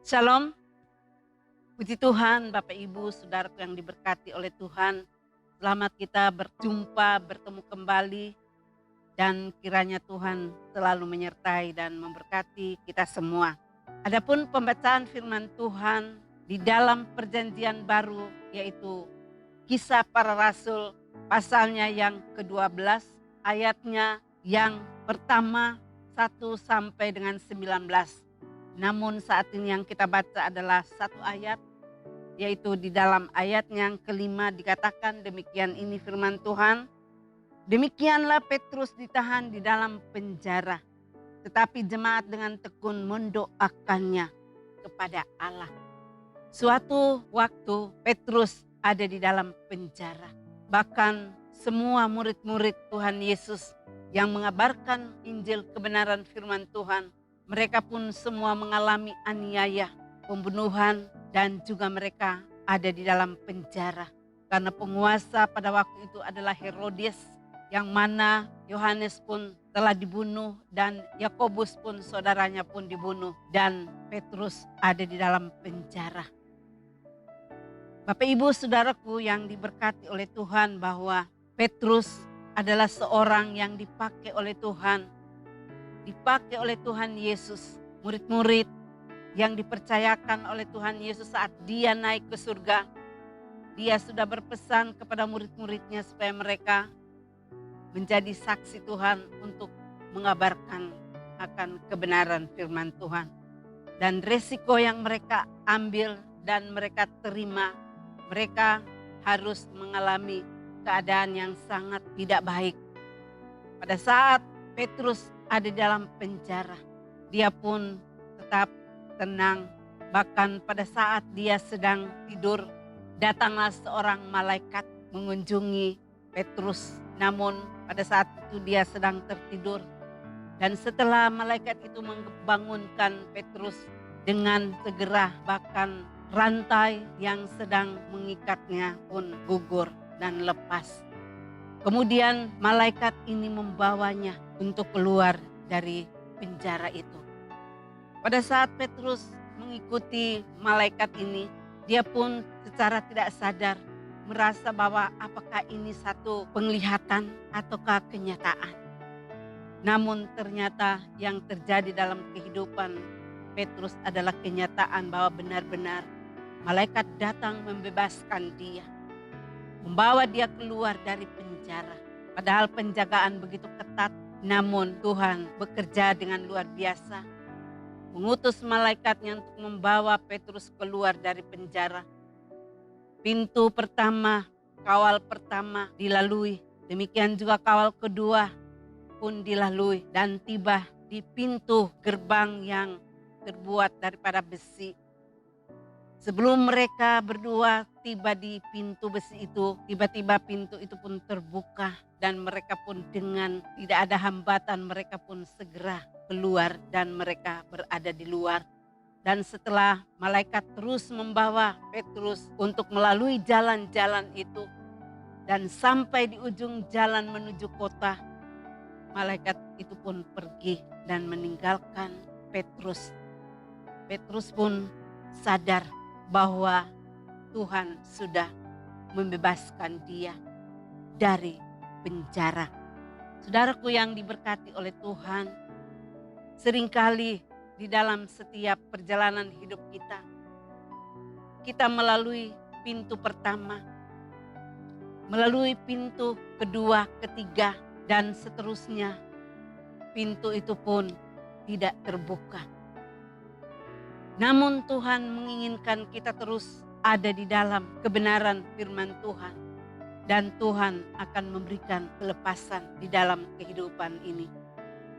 Shalom, puji Tuhan Bapak Ibu Saudaraku yang diberkati oleh Tuhan. Selamat kita berjumpa, bertemu kembali, dan kiranya Tuhan selalu menyertai dan memberkati kita semua. Adapun pembacaan firman Tuhan di dalam perjanjian baru, yaitu Kisah Para Rasul pasalnya yang ke-12, ayatnya yang pertama 1 sampai dengan 19. Namun saat ini yang kita baca adalah satu ayat, yaitu di dalam ayat yang kelima dikatakan demikian, ini firman Tuhan. Demikianlah Petrus ditahan di dalam penjara, tetapi jemaat dengan tekun mendoakannya kepada Allah. Suatu waktu Petrus ada di dalam penjara. Bahkan semua murid-murid Tuhan Yesus yang mengabarkan Injil kebenaran firman Tuhan, mereka pun semua mengalami aniaya, pembunuhan, dan juga mereka ada di dalam penjara. Karena penguasa pada waktu itu adalah Herodes, yang mana Yohanes pun telah dibunuh dan Yakobus pun saudaranya pun dibunuh, dan Petrus ada di dalam penjara. Bapak Ibu Saudaraku yang diberkati oleh Tuhan, bahwa Petrus adalah seorang yang dipakai oleh Tuhan Yesus. Murid-murid yang dipercayakan oleh Tuhan Yesus saat dia naik ke surga, dia sudah berpesan kepada murid-muridnya supaya mereka menjadi saksi Tuhan untuk mengabarkan akan kebenaran firman Tuhan. Dan resiko yang mereka ambil dan mereka terima, mereka harus mengalami keadaan yang sangat tidak baik. Pada saat Petrus ada di dalam penjara, dia pun tetap tenang. Bahkan pada saat dia sedang tidur, datanglah seorang malaikat mengunjungi Petrus. Namun pada saat itu dia sedang tertidur. Dan setelah malaikat itu membangunkan Petrus, dengan segera bahkan rantai yang sedang mengikatnya pun gugur dan lepas. Kemudian malaikat ini membawanya untuk keluar dari penjara itu. Pada saat Petrus mengikuti malaikat ini, dia pun secara tidak sadar merasa bahwa apakah ini satu penglihatan ataukah kenyataan. Namun ternyata yang terjadi dalam kehidupan Petrus adalah kenyataan bahwa benar-benar malaikat datang membebaskan dia, membawa dia keluar dari penjara. Padahal penjagaan begitu ketat, namun Tuhan bekerja dengan luar biasa, mengutus malaikatnya untuk membawa Petrus keluar dari penjara. Pintu pertama, kawal pertama dilalui, demikian juga kawal kedua pun dilalui, dan tiba di pintu gerbang yang terbuat daripada besi. Sebelum mereka berdua tiba di pintu besi itu, tiba-tiba pintu itu pun terbuka dan mereka pun dengan tidak ada hambatan, mereka pun segera keluar dan mereka berada di luar. Dan setelah malaikat terus membawa Petrus untuk melalui jalan-jalan itu dan sampai di ujung jalan menuju kota, malaikat itu pun pergi dan meninggalkan Petrus. Petrus pun sadar bahwa Tuhan sudah membebaskan dia dari penjara. Saudaraku yang diberkati oleh Tuhan, seringkali di dalam setiap perjalanan hidup kita melalui pintu pertama, melalui pintu kedua, ketiga, dan seterusnya. Pintu itu pun tidak terbuka. Namun Tuhan menginginkan kita terus ada di dalam kebenaran firman Tuhan. Dan Tuhan akan memberikan kelepasan di dalam kehidupan ini.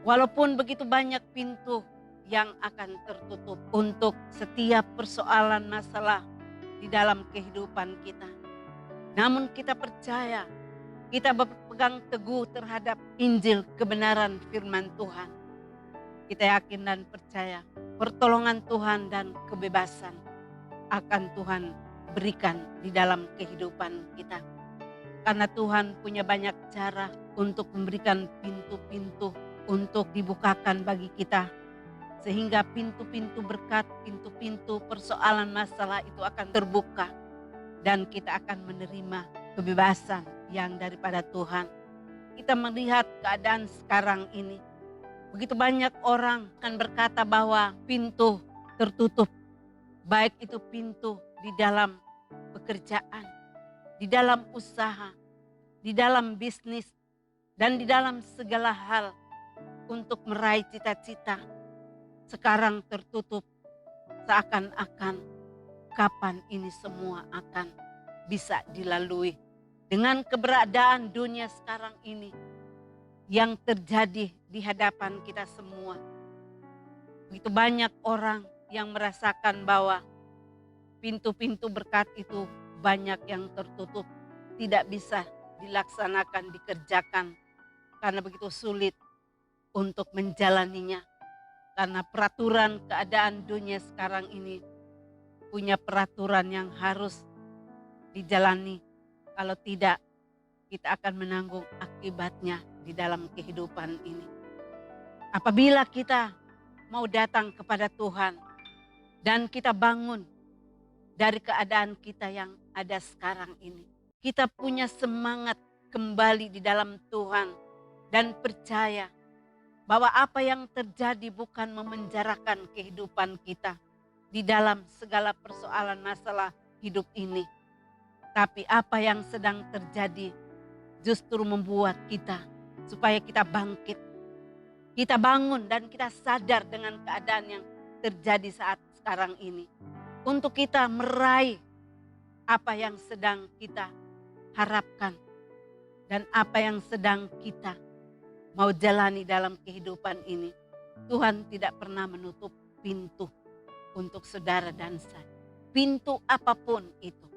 Walaupun begitu banyak pintu yang akan tertutup untuk setiap persoalan masalah di dalam kehidupan kita. Namun kita percaya, kita berpegang teguh terhadap Injil kebenaran firman Tuhan. Kita yakin dan percaya pertolongan Tuhan dan kebebasan akan Tuhan berikan di dalam kehidupan kita. Karena Tuhan punya banyak cara untuk memberikan pintu-pintu untuk dibukakan bagi kita Sehingga pintu-pintu berkat, pintu-pintu persoalan masalah itu akan terbuka. Dan kita akan menerima kebebasan yang daripada Tuhan. Kita melihat keadaan sekarang ini. Begitu banyak orang akan berkata bahwa pintu tertutup. Baik itu pintu di dalam pekerjaan, di dalam usaha, di dalam bisnis, dan di dalam segala hal untuk meraih cita-cita. Sekarang tertutup, seakan-akan kapan ini semua akan bisa dilalui. Dengan keberadaan dunia sekarang ini yang terjadi di hadapan kita semua. Begitu banyak orang yang merasakan bahwa pintu-pintu berkat itu banyak yang tertutup. Tidak bisa dilaksanakan, dikerjakan karena begitu sulit untuk menjalaninya. Karena peraturan keadaan dunia sekarang ini punya peraturan yang harus dijalani. Kalau tidak, kita akan menanggung akibatnya di dalam kehidupan ini. Apabila kita mau datang kepada Tuhan dan kita bangun dari keadaan kita yang ada sekarang ini. Kita punya semangat kembali di dalam Tuhan dan percaya bahwa apa yang terjadi bukan memenjarakan kehidupan kita di dalam segala persoalan masalah hidup ini. Tapi apa yang sedang terjadi justru membuat kita supaya kita bangkit. Kita bangun dan kita sadar dengan keadaan yang terjadi saat sekarang ini. Untuk kita meraih apa yang sedang kita harapkan. Dan apa yang sedang kita mau jalani dalam kehidupan ini. Tuhan tidak pernah menutup pintu untuk saudara dan saya. Pintu apapun itu.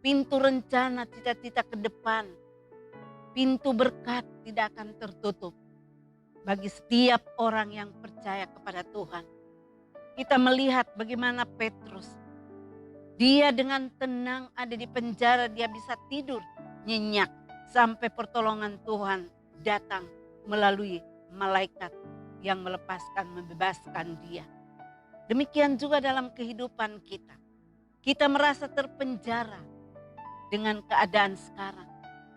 Pintu rencana cita-cita ke depan. Pintu berkat tidak akan tertutup. Bagi setiap orang yang percaya kepada Tuhan. Kita melihat bagaimana Petrus. Dia dengan tenang ada di penjara, dia bisa tidur nyenyak. Sampai pertolongan Tuhan datang melalui malaikat yang melepaskan, membebaskan dia. Demikian juga dalam kehidupan kita. Kita merasa terpenjara dengan keadaan sekarang.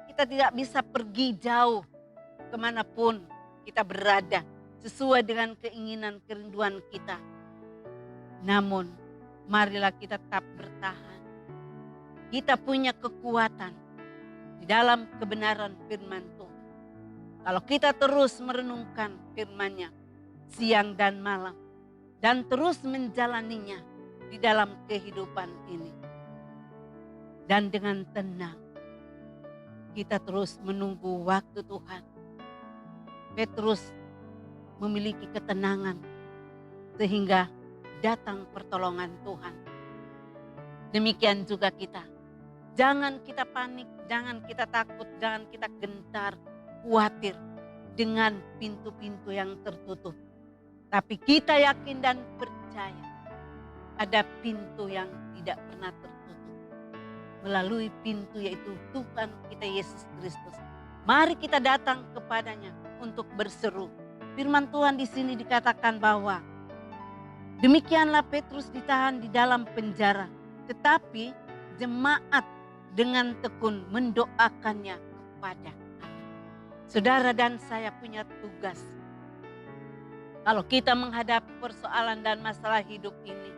Kita tidak bisa pergi jauh kemanapun kita berada sesuai dengan keinginan kerinduan kita. Namun marilah kita tetap bertahan. Kita punya kekuatan di dalam kebenaran firman Tuhan. Kalau kita terus merenungkan firman-Nya siang dan malam dan terus menjalaninya di dalam kehidupan ini. Dan dengan tenang kita terus menunggu waktu Tuhan. Petrus memiliki ketenangan sehingga datang pertolongan Tuhan. Demikian juga kita. Jangan kita panik, jangan kita takut, jangan kita gentar, khawatir dengan pintu-pintu yang tertutup. Tapi kita yakin dan percaya ada pintu yang tidak pernah tertutup. Melalui pintu yaitu Tuhan kita Yesus Kristus. Mari kita datang kepadanya untuk berseru. Firman Tuhan di sini dikatakan bahwa demikianlah Petrus ditahan di dalam penjara. Tetapi jemaat dengan tekun mendoakannya kepada Allah. Saudara dan saya punya tugas. Kalau kita menghadapi persoalan dan masalah hidup ini,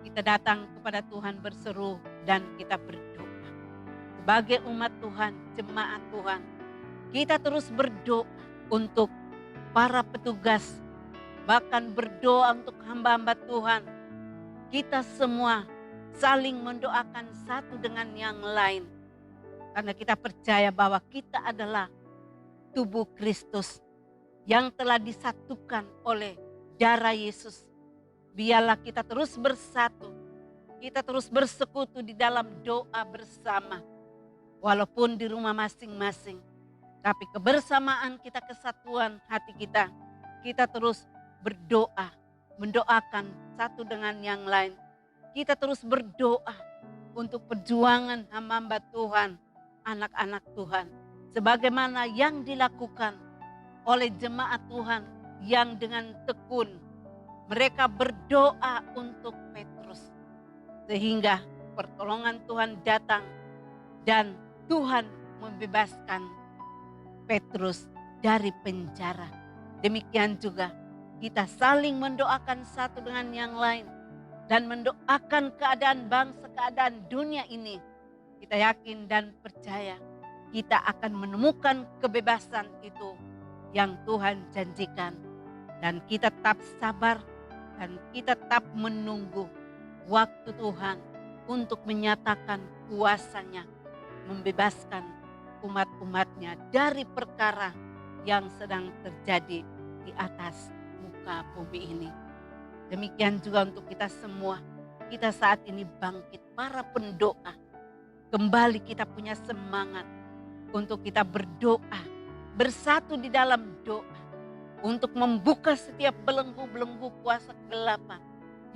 kita datang kepada Tuhan berseru dan kita berdoa. Sebagai umat Tuhan, jemaat Tuhan, kita terus berdoa untuk para petugas, bahkan berdoa untuk hamba-hamba Tuhan. Kita semua saling mendoakan satu dengan yang lain. Karena kita percaya bahwa kita adalah tubuh Kristus yang telah disatukan oleh darah Yesus. Biarlah kita terus bersatu. Kita terus bersekutu di dalam doa bersama. Walaupun di rumah masing-masing. Tapi kebersamaan kita, kesatuan hati kita. Kita terus berdoa. Mendoakan satu dengan yang lain. Kita terus berdoa untuk perjuangan hamba-hamba Tuhan, anak-anak Tuhan. Sebagaimana yang dilakukan oleh jemaat Tuhan yang dengan tekun Mereka berdoa untuk Petrus. Sehingga pertolongan Tuhan datang dan Tuhan membebaskan Petrus dari penjara. Demikian juga kita saling mendoakan satu dengan yang lain dan mendoakan keadaan bangsa, keadaan dunia ini. Kita yakin dan percaya kita akan menemukan kebebasan itu yang Tuhan janjikan. Dan kita tetap sabar dan kita tetap menunggu waktu Tuhan untuk menyatakan kuasa-Nya, membebaskan umat-umatnya dari perkara yang sedang terjadi di atas muka bumi ini. Demikian juga untuk kita semua. Kita saat ini bangkit para pendoa. Kembali kita punya semangat untuk kita berdoa, bersatu di dalam doa, untuk membuka setiap belenggu-belenggu kuasa kegelapan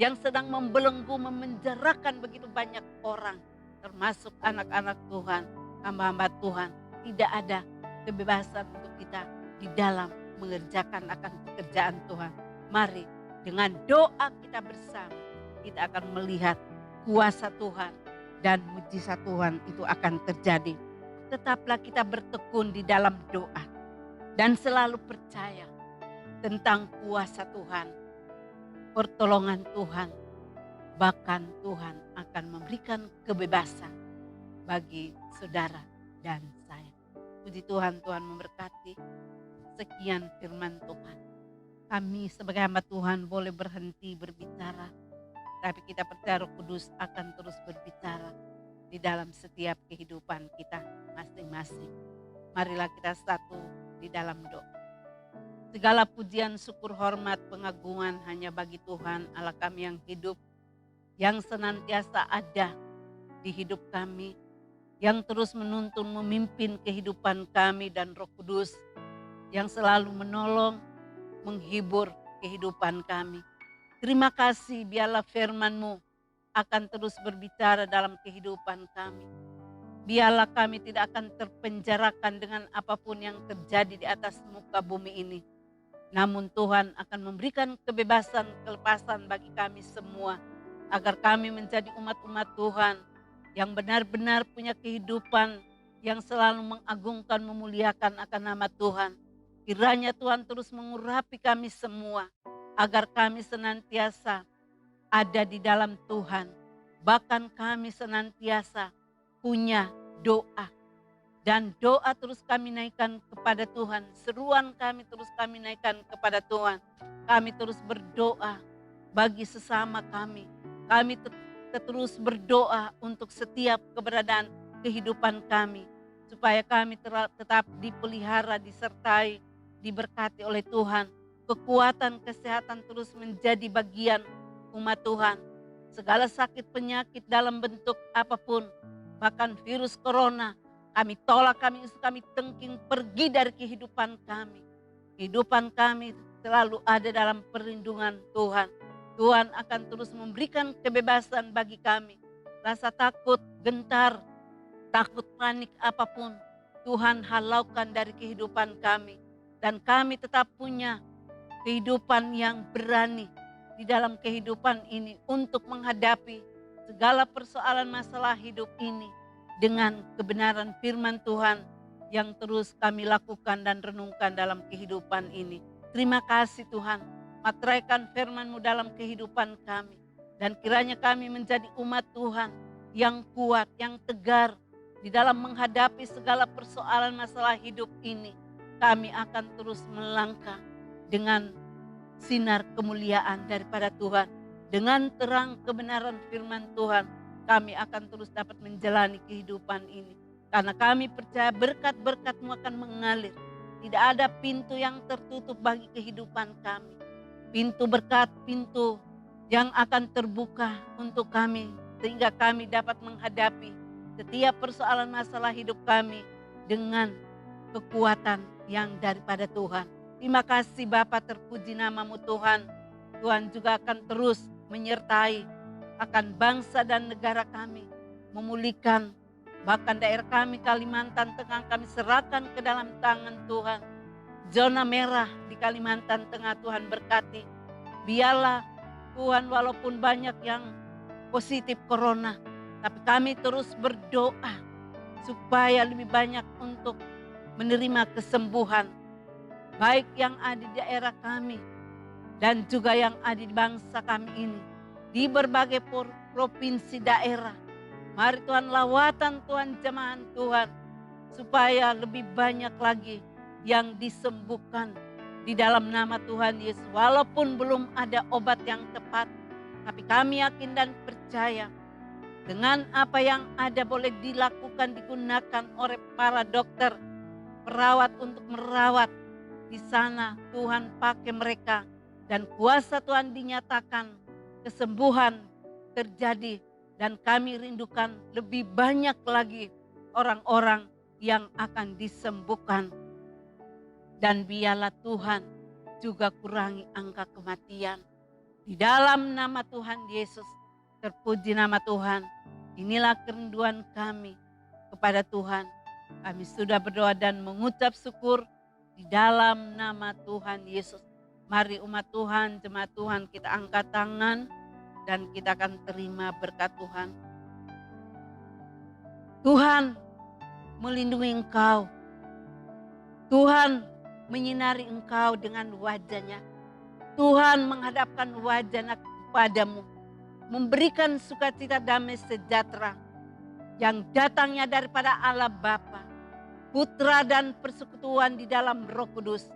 yang sedang membelenggu, memenjarakan begitu banyak orang, termasuk anak-anak Tuhan, hamba-hamba Tuhan. Tidak ada kebebasan untuk kita di dalam mengerjakan akan pekerjaan Tuhan. Mari dengan doa kita bersama, kita akan melihat kuasa Tuhan dan mujizat Tuhan itu akan terjadi. Tetaplah kita bertekun di dalam doa dan selalu percaya tentang kuasa Tuhan, pertolongan Tuhan, bahkan Tuhan akan memberikan kebebasan bagi saudara dan saya. Puji Tuhan, Tuhan memberkati. Sekian firman Tuhan. Kami sebagai hamba Tuhan boleh berhenti berbicara, tapi kita percaya Roh Kudus akan terus berbicara di dalam setiap kehidupan kita masing-masing. Marilah kita satu di dalam doa. Segala pujian, syukur, hormat, pengagungan hanya bagi Tuhan Allah kami yang hidup, yang senantiasa ada di hidup kami, yang terus menuntun memimpin kehidupan kami, dan Roh Kudus yang selalu menolong, menghibur kehidupan kami. Terima kasih, biarlah firman-Mu akan terus berbicara dalam kehidupan kami. Biarlah kami tidak akan terpenjarakan dengan apapun yang terjadi di atas muka bumi ini. Namun Tuhan akan memberikan kebebasan, kelepasan bagi kami semua, agar kami menjadi umat-umat Tuhan yang benar-benar punya kehidupan yang selalu mengagungkan, memuliakan akan nama Tuhan. Kiranya Tuhan terus mengurapi kami semua, agar kami senantiasa ada di dalam Tuhan. Bahkan kami senantiasa punya doa. Dan doa terus kami naikkan kepada Tuhan. Seruan kami terus kami naikkan kepada Tuhan. Kami terus berdoa bagi sesama kami. Kami terus berdoa untuk setiap keberadaan kehidupan kami. Supaya kami tetap dipelihara, disertai, diberkati oleh Tuhan. Kekuatan, kesehatan terus menjadi bagian umat Tuhan. Segala sakit penyakit dalam bentuk apapun, bahkan virus corona, kami tolak, kami tengking pergi dari kehidupan kami. Kehidupan kami selalu ada dalam perlindungan Tuhan. Tuhan akan terus memberikan kebebasan bagi kami. Rasa takut, gentar, takut, panik apapun, Tuhan halaukan dari kehidupan kami. Dan kami tetap punya kehidupan yang berani di dalam kehidupan ini untuk menghadapi segala persoalan masalah hidup ini dengan kebenaran firman Tuhan yang terus kami lakukan dan renungkan dalam kehidupan ini. Terima kasih Tuhan, materaikan firman-Mu dalam kehidupan kami. Dan kiranya kami menjadi umat Tuhan yang kuat, yang tegar di dalam menghadapi segala persoalan masalah hidup ini. Kami akan terus melangkah dengan sinar kemuliaan daripada Tuhan. Dengan terang kebenaran firman Tuhan, kami akan terus dapat menjalani kehidupan ini. Karena kami percaya berkat-berkat-Mu akan mengalir. Tidak ada pintu yang tertutup bagi kehidupan kami. Pintu berkat, pintu yang akan terbuka untuk kami. Sehingga kami dapat menghadapi setiap persoalan masalah hidup kami dengan kekuatan yang daripada Tuhan. Terima kasih Bapa, terpuji nama-Mu Tuhan. Tuhan juga akan terus menyertai akan bangsa dan negara kami, memulihkan bahkan daerah kami Kalimantan Tengah kami serahkan ke dalam tangan Tuhan. Zona merah di Kalimantan Tengah Tuhan berkati, Biarlah Tuhan walaupun banyak yang positif corona, tapi kami terus berdoa supaya lebih banyak untuk menerima kesembuhan. Baik yang ada di daerah kami dan juga yang ada di bangsa kami ini. Di berbagai provinsi daerah. Mari Tuhan lawatan Tuhan jemaat Tuhan. Supaya lebih banyak lagi yang disembuhkan di dalam nama Tuhan Yesus. Walaupun belum ada obat yang tepat. Tapi kami yakin dan percaya. Dengan apa yang ada boleh dilakukan, digunakan oleh para dokter, perawat untuk merawat. Di sana Tuhan pakai mereka dan kuasa Tuhan dinyatakan, kesembuhan terjadi dan kami rindukan lebih banyak lagi orang-orang yang akan disembuhkan. Dan biarlah Tuhan juga kurangi angka kematian. Di dalam nama Tuhan Yesus, terpuji nama Tuhan. Inilah kerinduan kami kepada Tuhan. Kami sudah berdoa dan mengucap syukur di dalam nama Tuhan Yesus. Mari umat Tuhan, jemaat Tuhan, kita angkat tangan dan kita akan terima berkat Tuhan. Tuhan melindungi engkau. Tuhan menyinari engkau dengan wajahnya. Tuhan menghadapkan wajahnya kepadamu. Memberikan sukacita damai sejahtera yang datangnya daripada Allah Bapa, Putra dan persekutuan di dalam Roh Kudus.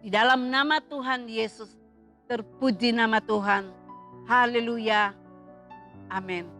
Di dalam nama Tuhan Yesus, terpuji nama Tuhan. Haleluya. Amin.